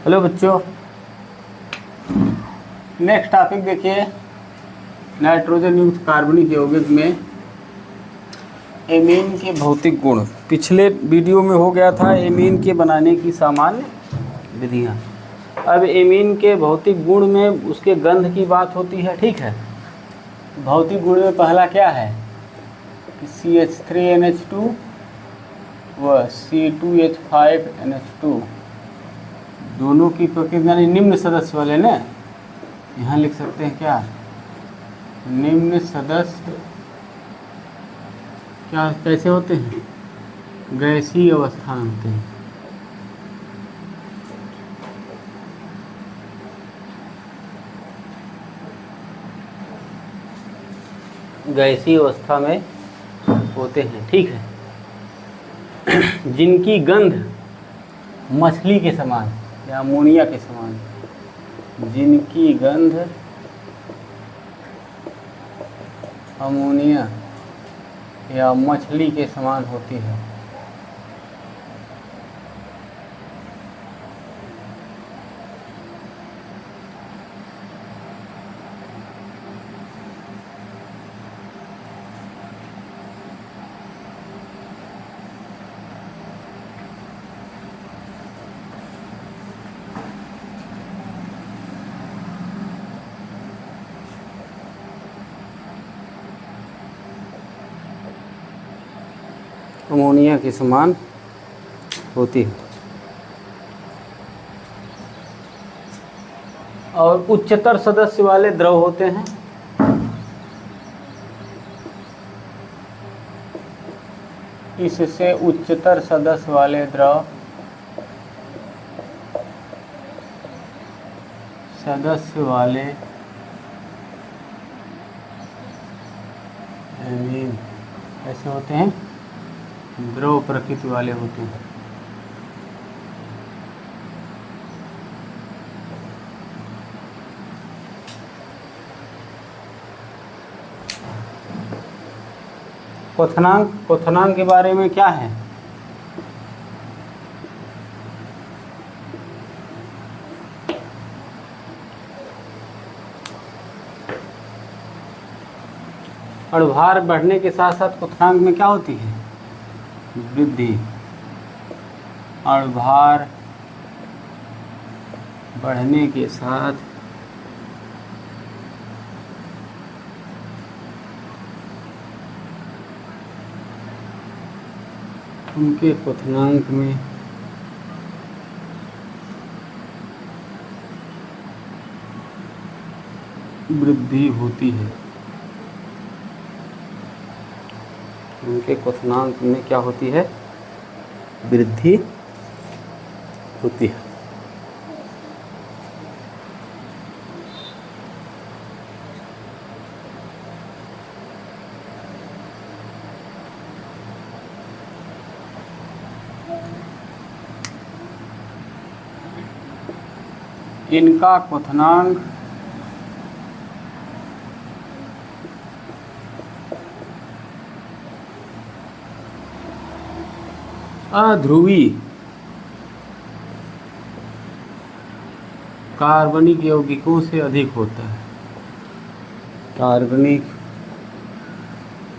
Hello बच्चों, next topic देखिए। Nitrogen युक्त कार्बनिक यौगिक में एमीन के भौतिक गुण। पिछले वीडियो में हो गया था एमीन के बनाने की सामान्य विधियाँ। अब एमीन के भौतिक गुण में उसके गंध की बात होती है। ठीक है, भौतिक गुण में पहला क्या है कि CH3NH2 व C2H5NH2 दोनों की प्रकृति यानी निम्न सदस्य वाले ना, यहाँ लिख सकते हैं क्या, निम्न सदस्य क्या कैसे होते हैं, गैसीय अवस्था में होते हैं। गैसीय अवस्था में होते हैं। ठीक है, जिनकी गंध मछली के समान या अमोनिया के समान, जिनकी गंध अमोनिया या मछली के समान होती है। अमोनिया के समान होती है और उच्चतर सदस्य वाले द्रव होते हैं। इससे उच्चतर सदस्य वाले द्रव सदस्य वाले एमीन ऐसे होते हैं, द्रव प्रकृति वाले होते हैं। क्वथनांक के बारे में क्या है, अणुभार बढ़ने के साथ साथ क्वथनांक में क्या होती है, वृद्धि। अणुभार बढ़ने के साथ उनके क्वथनांक में वृद्धि होती है। उनके क्वथनांक में क्या होती है, वृद्धि होती है। इनका क्वथनांक अध्रुवी कार्बनिक यौगिकों से अधिक होता है। कार्बनिक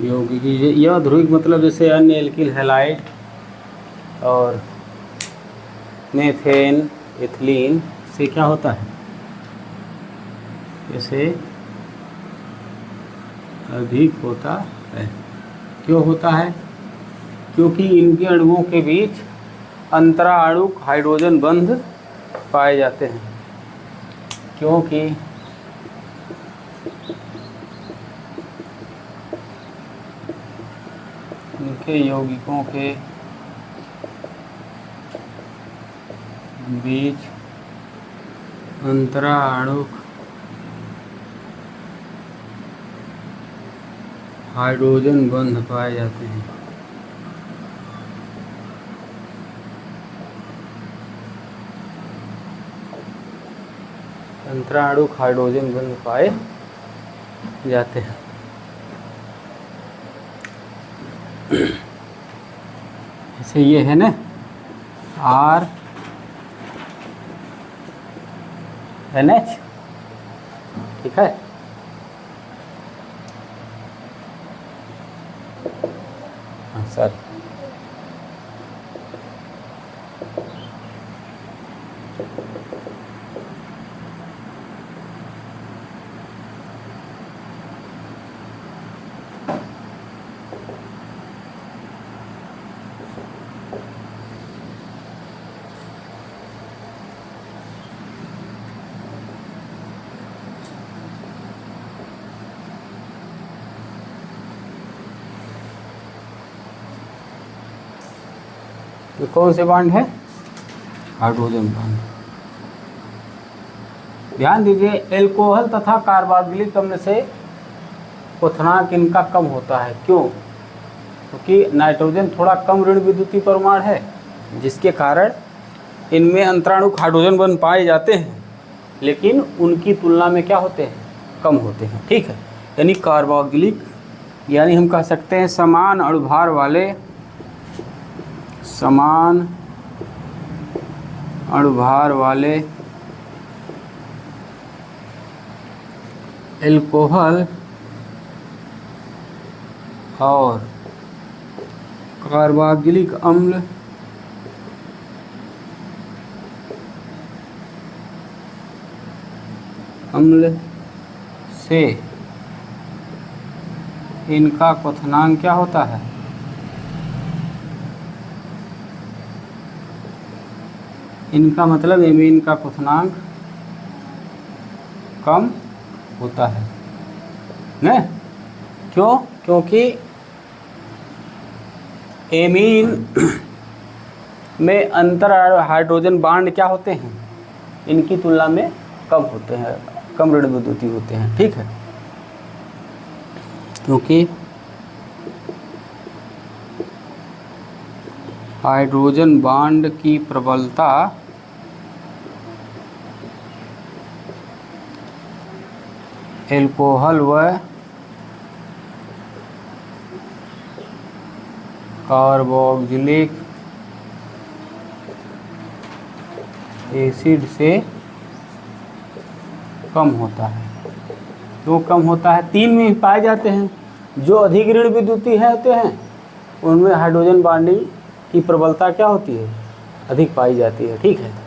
यौगिक यह ध्रुविक मतलब जैसे अन्य एल्किल हैलाइड और मेथेन एथिलीन से क्या होता है, जैसे अधिक होता है। क्यों होता है, क्योंकि इनके अणुओं के बीच अंतराणुक हाइड्रोजन बंध पाए जाते हैं। क्योंकि इनके यौगिकों के बीच अंतराणुक हाइड्रोजन बंध पाए जाते हैं। अंतराणुक हाइड्रोजन बंध पाए जाते हैं। जैसे ये है ना R NH, ठीक है। हाँ सर, ये कौन से बॉन्ड है? Hydrogen bond. ध्यान दीजिए, एल्कोहल तथा कार्बोक्सिलिक अम्ल से क्वथनांक इनका कम होता है। क्यों? क्योंकि नाइट्रोजन थोड़ा कम ऋण विद्युतीय परमाणु है, जिसके कारण इनमें अंतराणुक हाइड्रोजन बंध पाए जाते हैं, लेकिन उनकी तुलना में क्या होते हैं? कम होते हैं, ठीक है। यानी कार्बोक्सिलिक, यानी हम कह सकते हैं समान अणुभार वाले एल्कोहल और कार्बोक्सिलिक अम्ल से इनका क्वथनांक क्या होता है? इनका मतलब एमीन का क्वथनांक कम होता है न? क्यों? क्योंकि एमीन में अंतर हाइड्रोजन बांड क्या होते हैं? इनकी तुलना में कम होते हैं, कम ऋण विद्युतीय होते हैं, ठीक है। क्योंकि हाइड्रोजन बांड की प्रबलता एल्कोहल व कार्बोक्सिलिक एसिड से कम होता है। क्यों कम होता है? तीन में पाए जाते हैं। जो अधिक ऋण विद्युतीय होते हैं उनमें हाइड्रोजन बॉन्डिंग की प्रबलता क्या होती है? अधिक पाई जाती है, ठीक है।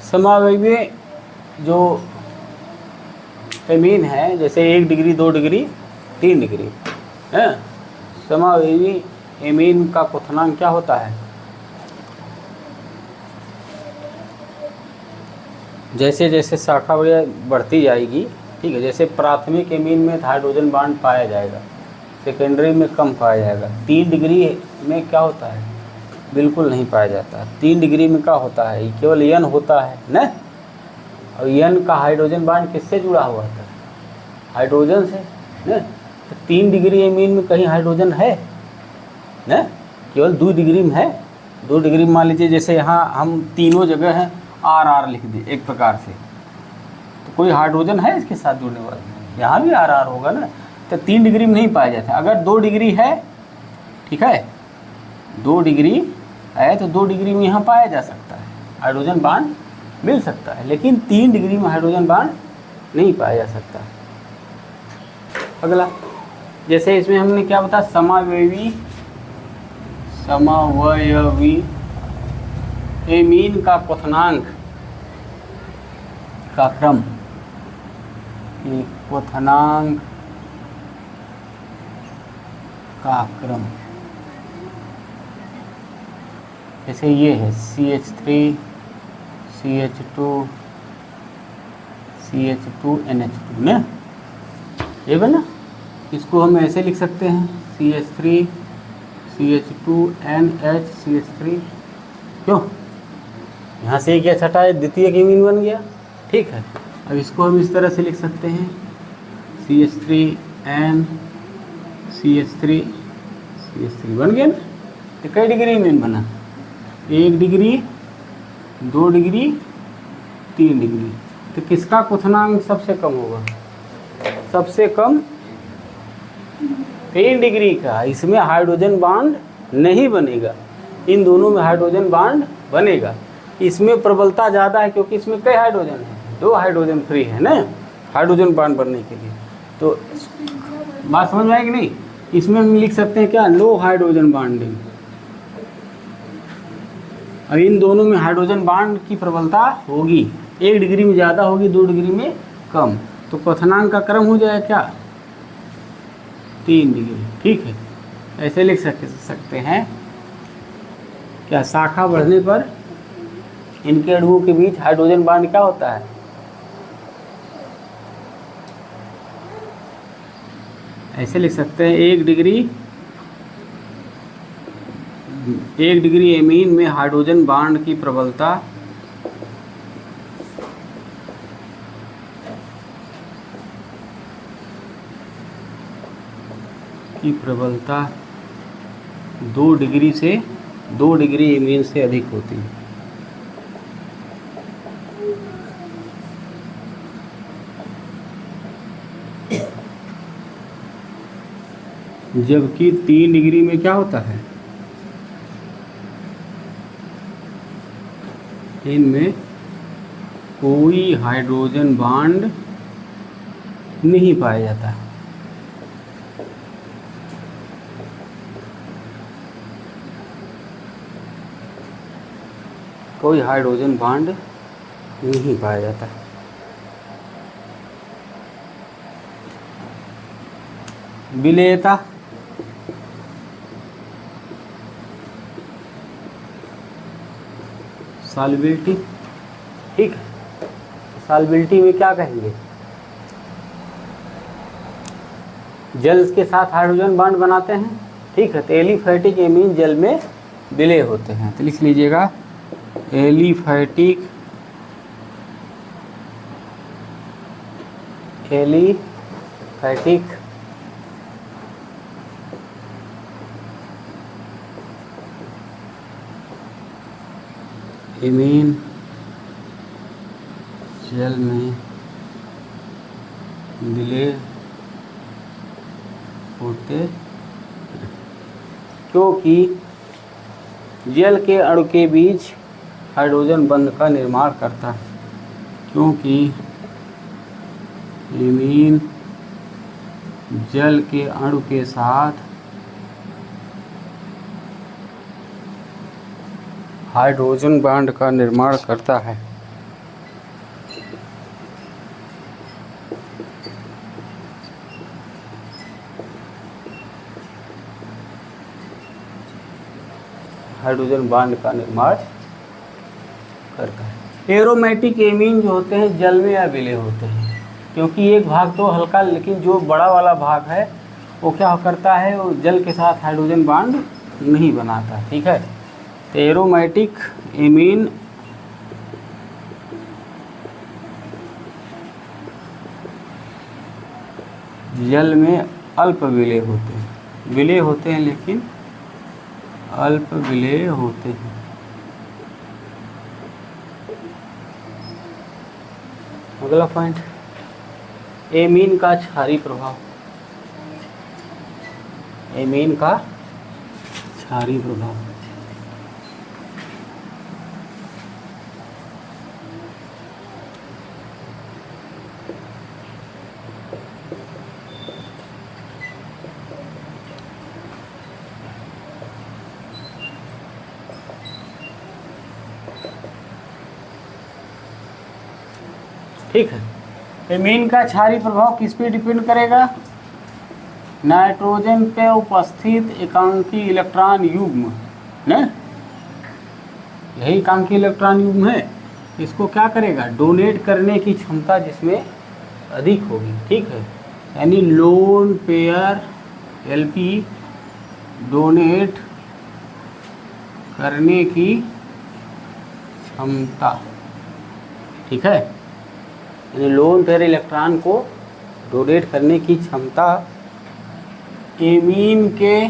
समावेगी जो एमीन है, जैसे 1 डिग्री 2 डिग्री 3 डिग्री है, समावेगी एमीन का क्वथनांक क्या होता है? जैसे जैसे शाखा बढ़ती जाएगी, ठीक है। जैसे प्राथमिक एमीन में हाइड्रोजन बांड पाया जाएगा, सेकेंडरी में कम पाया जाएगा। 3 डिग्री में क्या होता है? बिल्कुल नहीं पाया जाता। 3 डिग्री में क्या होता है? केवल यन होता है न। और यन का हाइड्रोजन बांड किससे जुड़ा हुआ था? हाइड्रोजन से न। तो 3 डिग्री एमीन में कहीं हाइड्रोजन है न, केवल 2 डिग्री में है। 2 डिग्री में मान लीजिए, जैसे यहाँ हम तीनों जगह हैं RR लिख दिए एक प्रकार से, तो कोई हाइड्रोजन है इसके साथ जुड़ने वाला? यहाँ भी RR होगा ना। तो 3 डिग्री में नहीं पाया जाता। अगर 2 डिग्री है, ठीक है, 2 डिग्री है तो 2 डिग्री में यहाँ पाया जा सकता है, हाइड्रोजन बांड मिल सकता है। लेकिन 3 डिग्री में हाइड्रोजन बांड नहीं पाया जा सकता। अगला, जैसे इसमें हमने क्या बताया? समावयवी एमीन का क्वथनांक का क्रम, क्वथनांक का क्रम। जैसे ये है CH3 CH2 CH2 NH2 ना, ये बना। इसको हम ऐसे लिख सकते हैं CH3 CH2NH CH3। क्यों? यहाँ से क्या छटा है, द्वितीयक एमीन बन गया। ठीक है, अब इसको हम इस तरह से लिख सकते हैं CH3N CH3 CH3 बन गया ना। तो कई डिग्री एमीन बना? 1 डिग्री, 2 डिग्री, 3 डिग्री। तो किसका क्वथनांक सबसे कम होगा? सबसे कम 3 डिग्री का। इसमें हाइड्रोजन बांड नहीं बनेगा, इन दोनों में हाइड्रोजन बांड बनेगा। इसमें प्रबलता ज़्यादा है क्योंकि इसमें कई हाइड्रोजन है, 2 हाइड्रोजन फ्री है ना हाइड्रोजन बांड बनने के लिए। तो बात समझ में आएगी नहीं? इसमें हम लिख सकते हैं क्या, लो हाइड्रोजन बांडिंग। अब इन दोनों में हाइड्रोजन बांड की प्रबलता होगी, 1 डिग्री में ज़्यादा होगी, 2 डिग्री में कम। तो क्वथनांक का क्रम हो जाएगा क्या, 3 डिग्री। ठीक है, ऐसे लिख सकते हैं क्या, शाखा बढ़ने पर इनके अणुओं के बीच हाइड्रोजन बांड क्या होता है, ऐसे लिख सकते हैं 1 डिग्री एमीन में हाइड्रोजन बांड की प्रबलता की प्रबलता 2 डिग्री एमीन से अधिक होती है। जबकि 3 डिग्री में क्या होता है, इनमें कोई हाइड्रोजन बांड नहीं पाया जाता। कोई हाइड्रोजन बांड नहीं पाया जाता। विलेयता, सॉल्युबिलिटी। ठीक है, सॉल्युबिलिटी में क्या कहेंगे, जल के साथ हाइड्रोजन बांड बनाते हैं। ठीक है, तो एलिफैटिक एमीन जल में विलय होते हैं। तो लिख लीजिएगा एलिफैटिक एमीन जल में विलय होते क्योंकि जल के अणु के बीच हाइड्रोजन बंध का निर्माण करता है। क्योंकि एमीन जल के अणु के साथ हाइड्रोजन बांड का निर्माण करता है। हाइड्रोजन बांड का निर्माण करता है। एरोमेटिक एमीन जो होते हैं जल में अविलय होते हैं, क्योंकि एक भाग तो हल्का, लेकिन जो बड़ा वाला भाग है वो क्या करता है, वो जल के साथ हाइड्रोजन बांड नहीं बनाता। ठीक है, तो एरोमेटिक एमीन जल में अल्प विलय होते हैं, विलय होते हैं लेकिन अल्प विलय होते हैं। अगला पॉइंट, एमीन का क्षारीय प्रभाव। एमीन का क्षारीय प्रभाव, ठीक है। एमीन का क्षारीय प्रभाव किस पे डिपेंड करेगा, नाइट्रोजन पे उपस्थित एकांकी इलेक्ट्रॉन युग्म न, यही एकांकी इलेक्ट्रॉन युग्म है, इसको क्या करेगा, डोनेट करने की क्षमता जिसमें अधिक होगी। ठीक है, यानी लोन पेयर एलपी डोनेट करने की क्षमता, ठीक है। यानी लोन पेयर इलेक्ट्रॉन को डोनेट करने की क्षमता एमीन के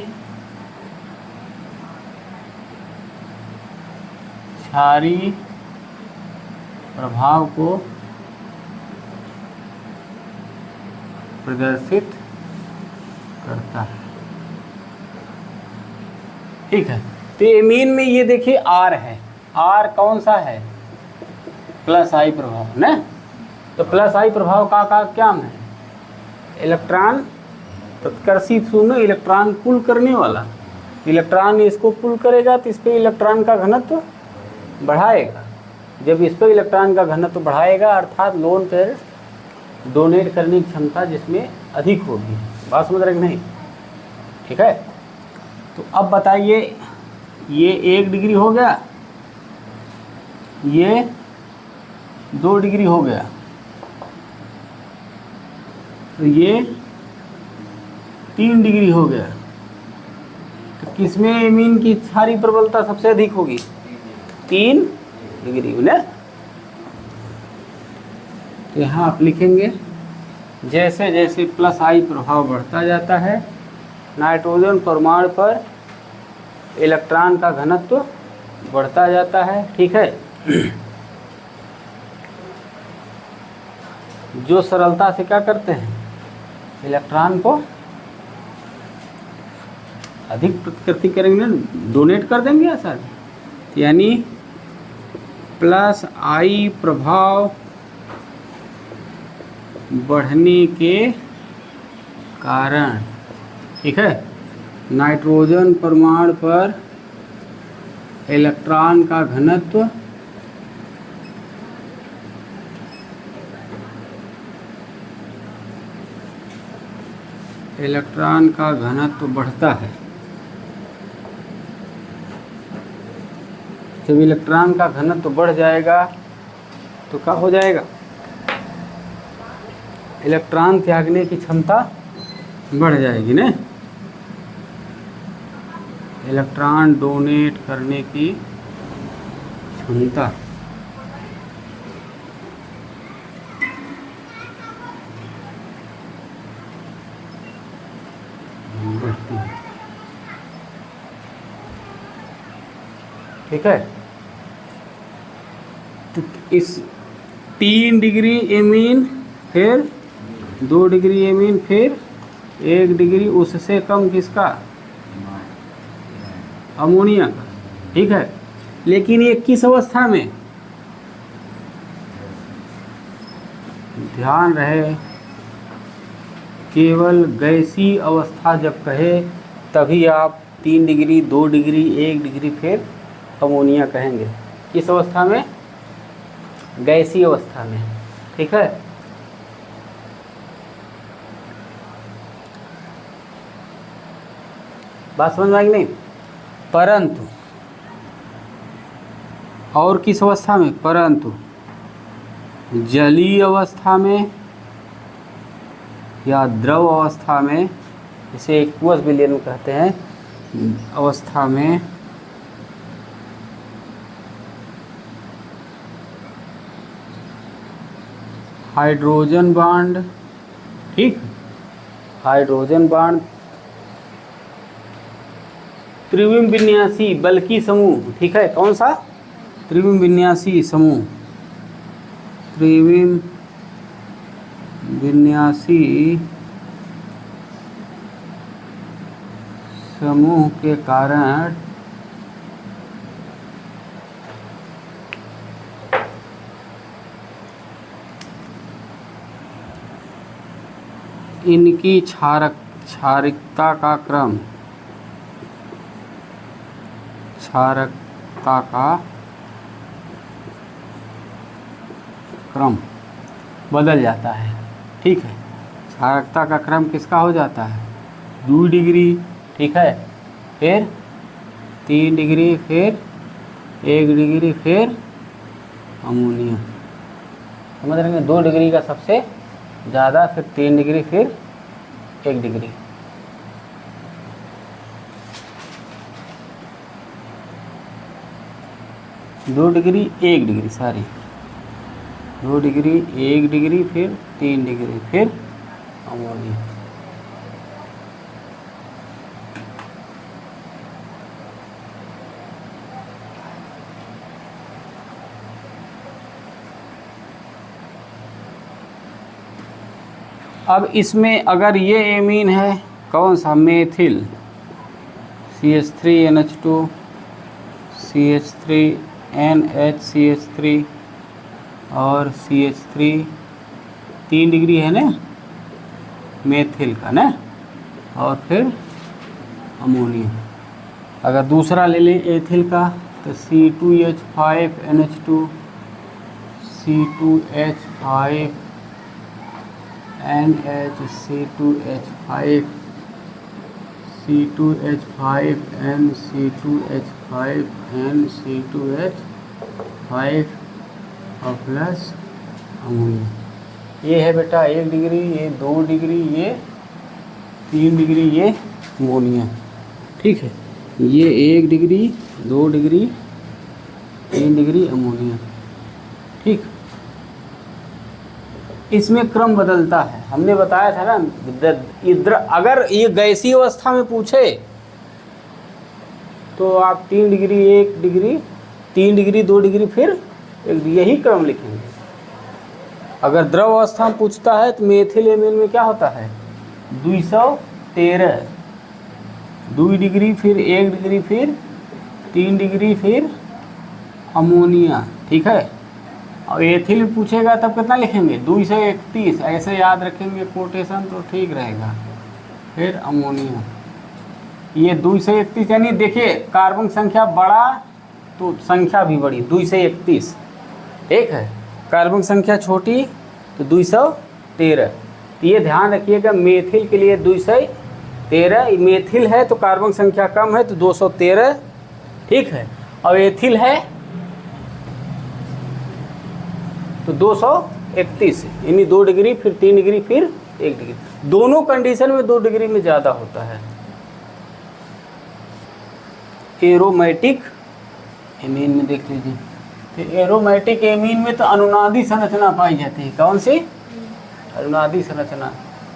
क्षारीय प्रभाव को प्रदर्शित करता है, ठीक है। तो एमीन में ये देखिए आर है, आर कौन सा है, प्लस आई प्रभाव ना। तो प्लस आई प्रभाव का क्या है, इलेक्ट्रॉन तत्कर्षी शून्य, इलेक्ट्रॉन पुल करने वाला। इलेक्ट्रॉन इसको पुल करेगा तो इस पर इलेक्ट्रॉन का घनत्व बढ़ाएगा। जब इस पर इलेक्ट्रॉन का घनत्व बढ़ाएगा अर्थात लोन पेयर डोनेट करने की क्षमता जिसमें अधिक होगी। बात समझ रहे कि नहीं, ठीक है। तो अब बताइए, ये 1 डिग्री हो गया, ये 2 डिग्री हो गया, तो ये 3 डिग्री हो गया। तो किसमें एमीन की क्षारीय प्रबलता सबसे अधिक होगी, 3 डिग्री में ना। तो यहाँ आप लिखेंगे जैसे जैसे प्लस आई प्रभाव बढ़ता जाता है नाइट्रोजन परमाणु पर इलेक्ट्रॉन का घनत्व बढ़ता जाता है, ठीक है। जो सरलता से क्या करते हैं, इलेक्ट्रॉन को अधिक प्रतिकृति करेंगे, डोनेट कर देंगे सर। यानी प्लस आई प्रभाव बढ़ने के कारण, ठीक है, नाइट्रोजन परमाणु पर इलेक्ट्रॉन का घनत्व बढ़ता है। जब इलेक्ट्रॉन का घनत्व बढ़ जाएगा तो क्या हो जाएगा, इलेक्ट्रॉन त्यागने की क्षमता बढ़ जाएगी ना, इलेक्ट्रॉन डोनेट करने की क्षमता बढ़ती है, ठीक है। तो इस 3 डिग्री एमीन, फिर 2 डिग्री एमीन, फिर 1 डिग्री उससे कम किसका, अमोनिया का, ठीक है। लेकिन ये किस अवस्था में, ध्यान रहे केवल गैसीय अवस्था जब कहे तभी आप 3 डिग्री 2 डिग्री 1 डिग्री फिर अमोनिया कहेंगे। किस अवस्था में, गैसीय अवस्था में, ठीक है। बात समझ में आई नहीं। परंतु और किस अवस्था में, परंतु जलीय अवस्था में या द्रव अवस्था में, इसे एक्वस विलयन कहते हैं, अवस्था में हाइड्रोजन बॉन्ड, ठीक, हाइड्रोजन बॉन्ड त्रिविम विन्यासी बल्कि समूह, ठीक है। कौन सा, त्रिविम विन्यासी समूह, त्रिविम विन्यासी समूह के कारण इनकी क्षारकता का क्रम, क्षारकता का क्रम बदल जाता है, ठीक है। क्षारकता का क्रम किसका हो जाता है, 2 डिग्री, ठीक है, फिर 3 डिग्री, फिर 1 डिग्री, फिर अमोनिया। समझ रहे हैं, 2 डिग्री का सबसे ज़्यादा, फिर 3 डिग्री, फिर 1 डिग्री। दो degree 1 degree, sorry 2 degree 1 degree, फिर 3 डिग्री, फिर अमोनिया। अब इसमें अगर ये एमीन है, कौन सा, मेथिल, CH3NH2, CH3NHCH3 और CH3, 3 डिग्री है ना मेथिल का ना, और फिर अमोनिया। अगर दूसरा ले लें एथिल का तो C2H5NH2, C2H5 NH, C2H5N, C2H5N, C2H5 और प्लस अमोनिया। ये है बेटा 1 डिग्री, ये 2 डिग्री, ये 3 डिग्री, ये अमोनिया। ठीक है, ये 1 डिग्री, 2 डिग्री, 3 डिग्री अमोनिया। ठीक, इसमें क्रम बदलता है, हमने बताया था ना। अगर ये गैसीय अवस्था में पूछे तो आप 3 डिग्री 1 डिग्री, 3 डिग्री 2 डिग्री, फिर यही क्रम लिखेंगे। अगर द्रव अवस्था में पूछता है तो मेथिल एमीन में क्या होता है, 213, 2 डिग्री, फिर 1 डिग्री, फिर 3 डिग्री, फिर अमोनिया। ठीक है, और एथिल पूछेगा तब कितना लिखेंगे, 231, ऐसे याद रखेंगे कोटेशन तो ठीक रहेगा। फिर अमोनिया, ये 231, यानी देखिए कार्बन संख्या बड़ा तो संख्या भी बड़ी, 231। ठीक है, कार्बन संख्या छोटी तो 213। ये ध्यान रखिएगा, मेथिल के लिए 213, मेथिल है तो कार्बन संख्या कम है तो 213। ठीक है, और एथिल है तो 231, यानी 2 डिग्री, फिर 3 डिग्री, फिर 1 डिग्री। दोनों कंडीशन में 2 डिग्री में ज़्यादा होता है। एरोमेटिक एमीन में देख लीजिए, तो एरोमेटिक एमीन में तो अनुनादी संरचना पाई जाती है। कौन सी, अनुनादी संरचना।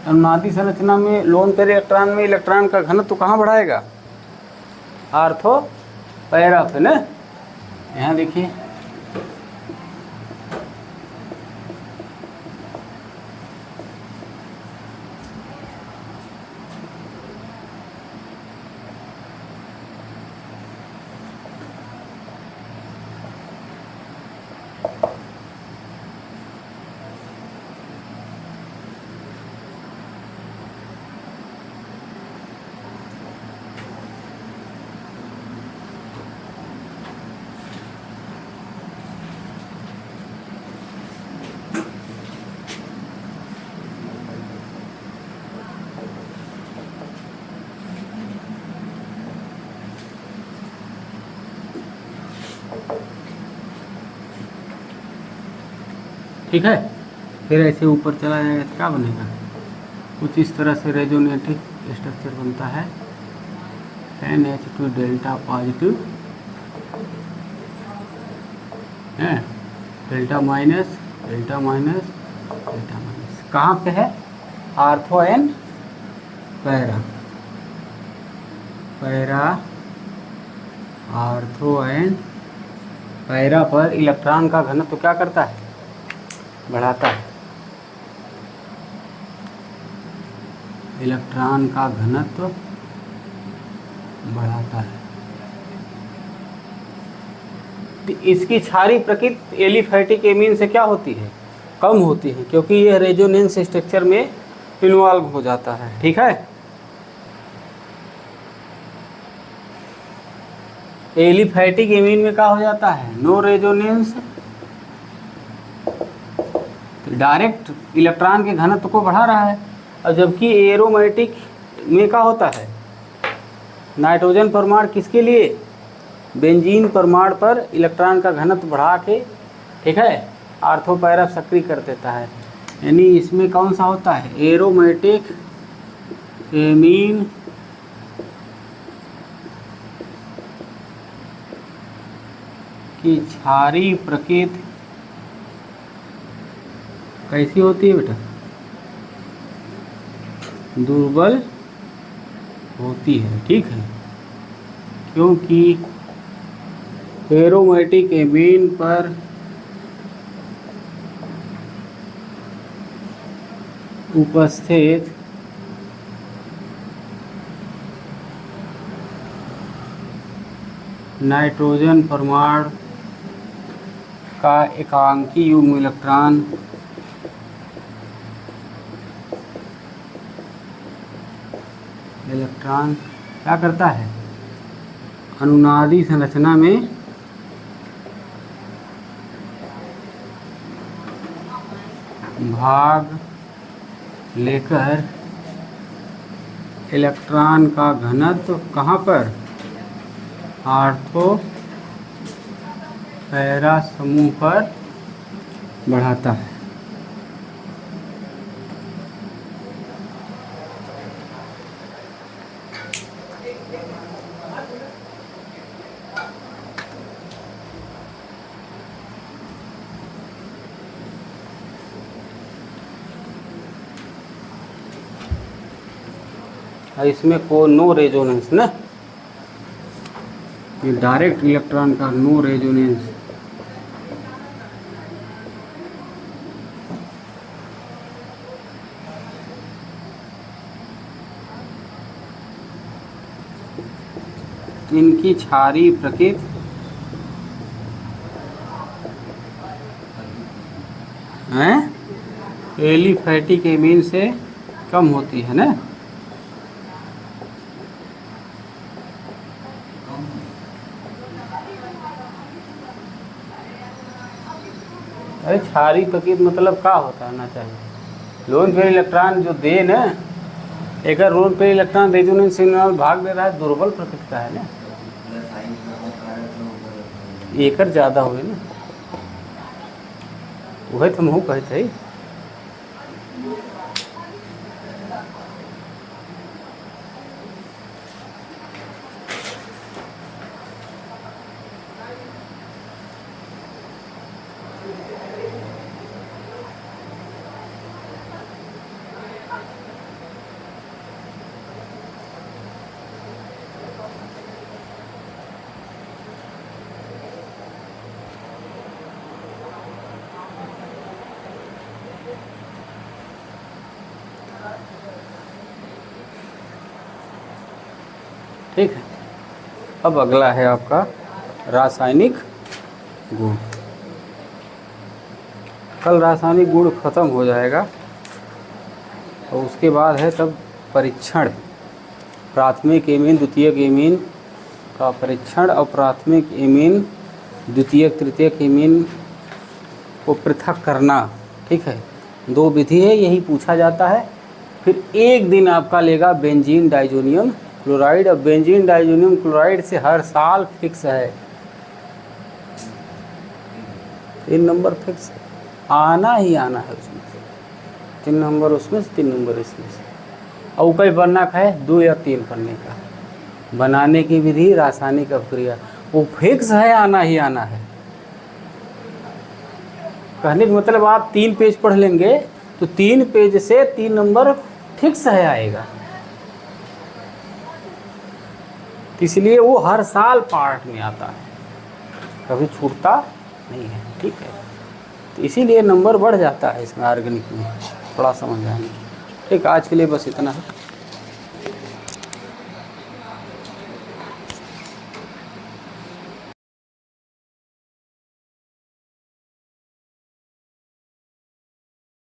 अनुनादी संरचना में लोन पेयर इलेक्ट्रॉन में इलेक्ट्रॉन का घनत्व तो कहाँ बढ़ाएगा, आर्थो पैरा पे ना। यहाँ देखिए, ठीक है, फिर ऐसे ऊपर चला जाएगा तो क्या बनेगा, कुछ इस तरह से रेजोनेटिव स्ट्रक्चर बनता है। NH2 डेल्टा पॉजिटिव है, delta minus, delta minus, delta minus. कहाँ पे है, ortho and para, para ortho and para पर इलेक्ट्रॉन का घनत्व तो क्या करता है, बढ़ाता है। इलेक्ट्रॉन का घनत्व बढ़ाता है। तो इसकी क्षारीय प्रकृति एलिफैटिक एमीन से क्या होती है, कम होती है, क्योंकि यह रेजोनेंस स्ट्रक्चर में इन्वॉल्व हो जाता है। ठीक है, एलिफैटिक एमीन में क्या हो जाता है, नो रेजोनेंस, डायरेक्ट इलेक्ट्रॉन के घनत्व को बढ़ा रहा है। और जबकि एरोमेटिक में क्या होता है, नाइट्रोजन परमाणु किसके लिए, बेंजीन परमाणु पर इलेक्ट्रॉन का घनत्व बढ़ा के, ठीक है, आर्थो पैरा सक्रिय कर देता है। यानी इसमें कौन सा होता है, एरोमेटिक एमीन की क्षारीय प्रकृति कैसी होती है बेटा? दुर्बल होती है, ठीक है, क्योंकि एरोमेटिक एमीन पर उपस्थित नाइट्रोजन परमाणु का एकांकी युग्म इलेक्ट्रॉन क्या करता है? अनुनादी संरचना में भाग लेकर इलेक्ट्रॉन का घनत्व कहाँ पर? ऑर्थो पैरा समूह पर बढ़ाता है। इसमें को नो रेजोनेंस ना, ये डायरेक्ट इलेक्ट्रॉन का नो रेजोनेंस। इनकी क्षारीय प्रकृति हैं एलिफैटिक एमीन से कम होती है ना। अरे क्षारीय प्रकृति मतलब क्या होता है ना चाहिए? लोन पेयर इलेक्ट्रॉन जो दे न, एक lone pair electron resonance signal भाग दे रहा है, दुर्बल प्रकृति का है ना, एकर ज़्यादा हुए ना, वही तो हम कहते हैं। ठीक है, अब अगला है आपका रासायनिक गुण। कल रासायनिक गुण खत्म हो जाएगा और उसके बाद है तब परीक्षण, प्राथमिक एमीन द्वितीयक एमीन का परीक्षण और प्राथमिक एमीन द्वितीयक तृतीयक एमीन को पृथक करना। ठीक है, दो विधि है, यही पूछा जाता है। फिर एक दिन आपका लेगा बेंजीन डाइजोनियम क्लोराइड। अब बेंजीन डाइजोनियम क्लोराइड से हर साल फिक्स है 3 नंबर फिक्स है, आना ही आना है उसमें से 3 नंबर उसमें से 3 नंबर इसमें से। और ऊपर बनना का है 2 या 3 पढ़ने का, बनाने की विधि रासायनिक अभिक्रिया, वो फिक्स है, आना ही आना है। कहने का मतलब आप 3 पेज पढ़ लेंगे तो 3 पेज से 3 नंबर फिक्स है आएगा, इसलिए वो हर साल पार्ट में आता है, कभी छूटता नहीं है। ठीक है, तो इसीलिए नंबर बढ़ जाता है इसमें ऑर्गेनिक में, थोड़ा समझ आएंगे। ठीक, आज के लिए बस इतना है।